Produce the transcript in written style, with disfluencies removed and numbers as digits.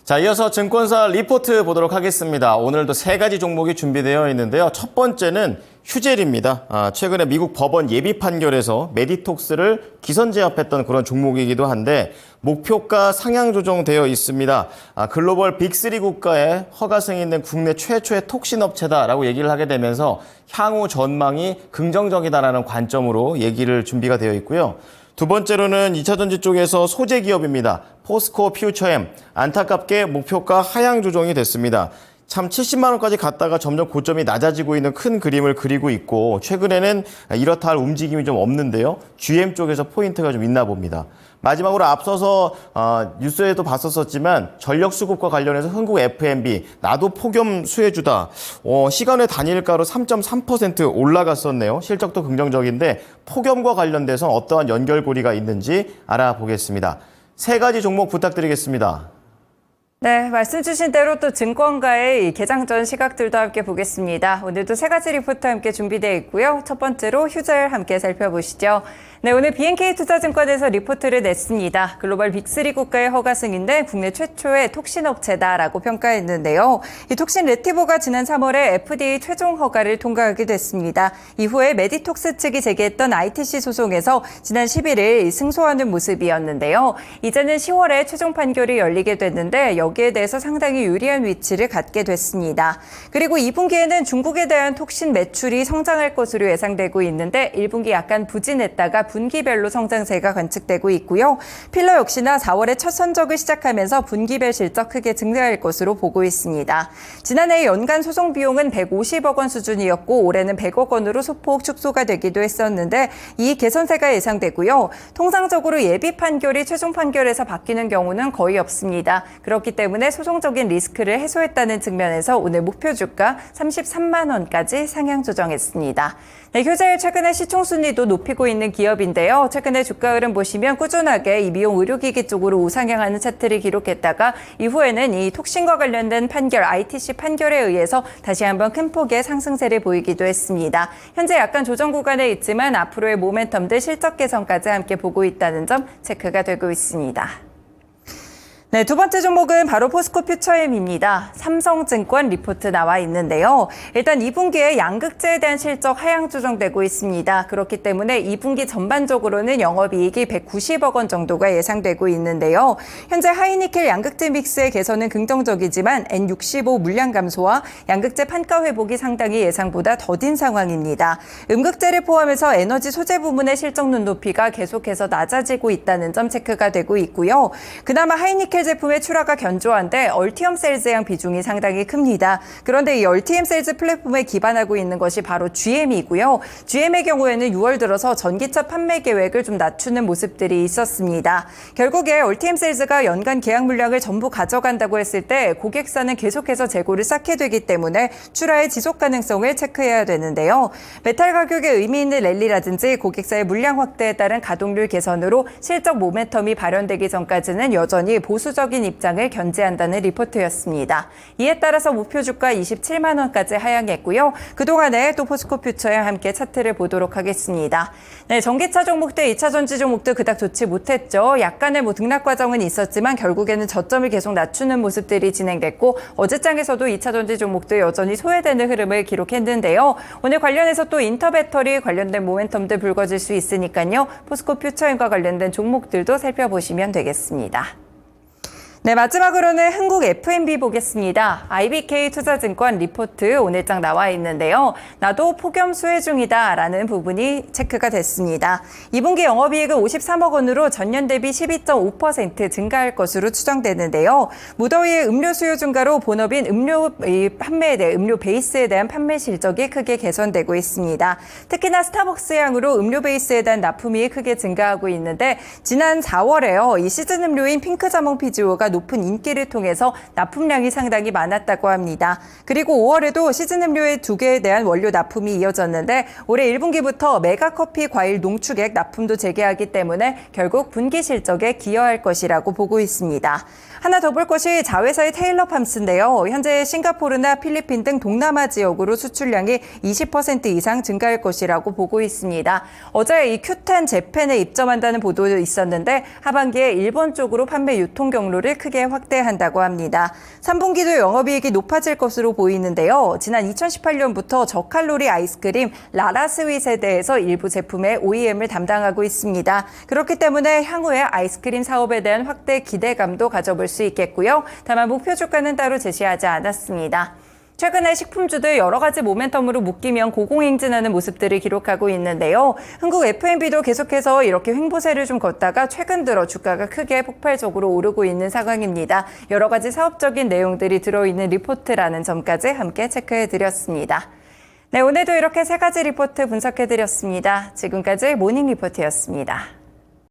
자, 이어서 증권사 리포트 보도록 하겠습니다. 오늘도 세 가지 종목이 준비되어 있는데요. 첫 번째는 휴젤입니다. 최근에 미국 법원 예비 판결에서 메디톡스를 기선제압했던 그런 종목이기도 한데 목표가 상향 조정되어 있습니다. 글로벌 빅3 국가에 허가 승인된 국내 최초의 톡신 업체다라고 얘기를 하게 되면서 향후 전망이 긍정적이다라는 관점으로 얘기를 준비가 되어 있고요. 두 번째로는 2차전지 쪽에서 소재 기업입니다. 포스코 퓨처엠, 안타깝게 목표가 하향 조정이 됐습니다. 참 70만 원까지 갔다가 점점 고점이 낮아지고 있는 큰 그림을 그리고 있고 최근에는 이렇다 할 움직임이 좀 없는데요. GM 쪽에서 포인트가 좀 있나 봅니다. 마지막으로 앞서서 뉴스에도 봤었지만 전력수급과 관련해서 흥국 F&B 나도 폭염 수혜주다. 시간의 단일가로 3.3% 올라갔었네요. 실적도 긍정적인데 폭염과 관련돼서 어떠한 연결고리가 있는지 알아보겠습니다. 세 가지 종목 부탁드리겠습니다. 네, 말씀 주신 대로 또 증권가의 개장 전 시각들도 함께 보겠습니다. 오늘도 세 가지 리포트 함께 준비되어 있고요. 첫 번째로 휴젤 함께 살펴보시죠. 네, 오늘 BNK투자증권에서 리포트를 냈습니다. 글로벌 빅3 국가의 허가 승인된 국내 최초의 톡신 업체다라고 평가했는데요. 이 톡신 레티보가 지난 3월에 FDA 최종 허가를 통과하게 됐습니다. 이후에 메디톡스 측이 제기했던 ITC 소송에서 지난 11일 승소하는 모습이었는데요. 이제는 10월에 최종 판결이 열리게 됐는데 여기에 대해서 상당히 유리한 위치를 갖게 됐습니다. 그리고 2분기에는 중국에 대한 톡신 매출이 성장할 것으로 예상되고 있는데 1분기 약간 부진했다가 분기별로 성장세가 관측되고 있고요. 필러 역시나 4월에 첫 선적을 시작하면서 분기별 실적 크게 증가할 것으로 보고 있습니다. 지난해 연간 소송 비용은 150억 원 수준이었고 올해는 100억 원으로 소폭 축소가 되기도 했었는데 이 개선세가 예상되고요. 통상적으로 예비 판결이 최종 판결에서 바뀌는 경우는 거의 없습니다. 그렇기 때문에 소송적인 리스크를 해소했다는 측면에서 오늘 목표 주가 33만 원까지 상향 조정했습니다. 네, 휴젤 최근에 시총순위도 높이고 있는 기업인데요. 최근에 주가 흐름 보시면 꾸준하게 이 미용 의료기기 쪽으로 우상향하는 차트를 기록했다가 이후에는 이 톡신과 관련된 판결, ITC 판결에 의해서 다시 한번 큰 폭의 상승세를 보이기도 했습니다. 현재 약간 조정 구간에 있지만 앞으로의 모멘텀들 실적 개선까지 함께 보고 있다는 점 체크가 되고 있습니다. 네, 두 번째 종목은 바로 포스코 퓨처엠입니다. 삼성증권 리포트 나와 있는데요. 일단 2분기에 양극재에 대한 실적 하향 조정되고 있습니다. 그렇기 때문에 2분기 전반적으로는 영업이익이 190억 원 정도가 예상되고 있는데요. 현재 하이니켈 양극재 믹스의 개선은 긍정적이지만 N65 물량 감소와 양극재 판가 회복이 상당히 예상보다 더딘 상황입니다. 음극재를 포함해서 에너지 소재 부문의 실적 눈높이가 계속해서 낮아지고 있다는 점 체크가 되고 있고요. 그나마 하이니켈 제품의 출하가 견조한데 얼티엄 셀즈양 비중이 상당히 큽니다. 그런데 이 얼티엄 셀즈 플랫폼에 기반하고 있는 것이 바로 GM이고요. GM의 경우에는 6월 들어서 전기차 판매 계획을 좀 낮추는 모습들이 있었습니다. 결국에 얼티엄 셀즈가 연간 계약 물량을 전부 가져간다고 했을 때 고객사는 계속해서 재고를 쌓게 되기 때문에 출하의 지속 가능성을 체크해야 되는데요. 메탈 가격에 의미 있는 랠리라든지 고객사의 물량 확대에 따른 가동률 개선으로 실적 모멘텀이 발현되기 전까지는 여전히 보수적인 입장을 견지한다는 리포트였습니다. 이에 따라서 목표 주가 27만 원까지 하향했고요. 그동안에 또 포스코 퓨처와 함께 차트를 보도록 하겠습니다. 네, 전기차 종목들, 2차 전지 종목도 그닥 좋지 못했죠. 약간의 등락 과정은 있었지만 결국에는 저점을 계속 낮추는 모습들이 진행됐고 어제장에서도 2차 전지 종목도 여전히 소외되는 흐름을 기록했는데요. 오늘 관련해서 또 인터배터리 관련된 모멘텀들 불거질 수 있으니까요. 포스코 퓨처과 관련된 종목들도 살펴보시면 되겠습니다. 네, 마지막으로는 흥국 F&B 보겠습니다. IBK 투자증권 리포트 오늘장 나와 있는데요. 나도 폭염 수혜 중이다 라는 부분이 체크가 됐습니다. 2분기 영업이익은 53억 원으로 전년 대비 12.5% 증가할 것으로 추정되는데요. 무더위의 음료 수요 증가로 본업인 음료 베이스에 대한 판매 실적이 크게 개선되고 있습니다. 특히나 스타벅스 향으로 음료 베이스에 대한 납품이 크게 증가하고 있는데 지난 4월에요. 이 시즌 음료인 핑크 자몽 피지오가 높은 인기를 통해서 납품량이 상당히 많았다고 합니다. 그리고 5월에도 시즌 음료의 2개에 대한 원료 납품이 이어졌는데 올해 1분기부터 메가커피 과일 농축액 납품도 재개하기 때문에 결국 분기 실적에 기여할 것이라고 보고 있습니다. 하나 더 볼 것이 자회사의 테일러 팜스인데요. 현재 싱가포르나 필리핀 등 동남아 지역으로 수출량이 20% 이상 증가할 것이라고 보고 있습니다. 어제 이 Q10 재팬에 입점한다는 보도 있었는데 하반기에 일본 쪽으로 판매 유통 경로를 크게 확대한다고 합니다. 3분기도 영업이익이 높아질 것으로 보이는데요. 지난 2018년부터 저칼로리 아이스크림 라라스윗에 대해서 일부 제품의 OEM을 담당하고 있습니다. 그렇기 때문에 향후에 아이스크림 사업에 대한 확대 기대감도 가져볼 수 있겠고요. 다만 목표 주가는 따로 제시하지 않았습니다. 최근에 식품주들 여러 가지 모멘텀으로 묶이면 고공행진하는 모습들을 기록하고 있는데요. 한국 F&B도 계속해서 이렇게 횡보세를 좀 걷다가 최근 들어 주가가 크게 폭발적으로 오르고 있는 상황입니다. 여러 가지 사업적인 내용들이 들어있는 리포트라는 점까지 함께 체크해드렸습니다. 네, 오늘도 이렇게 세 가지 리포트 분석해드렸습니다. 지금까지 모닝 리포트였습니다.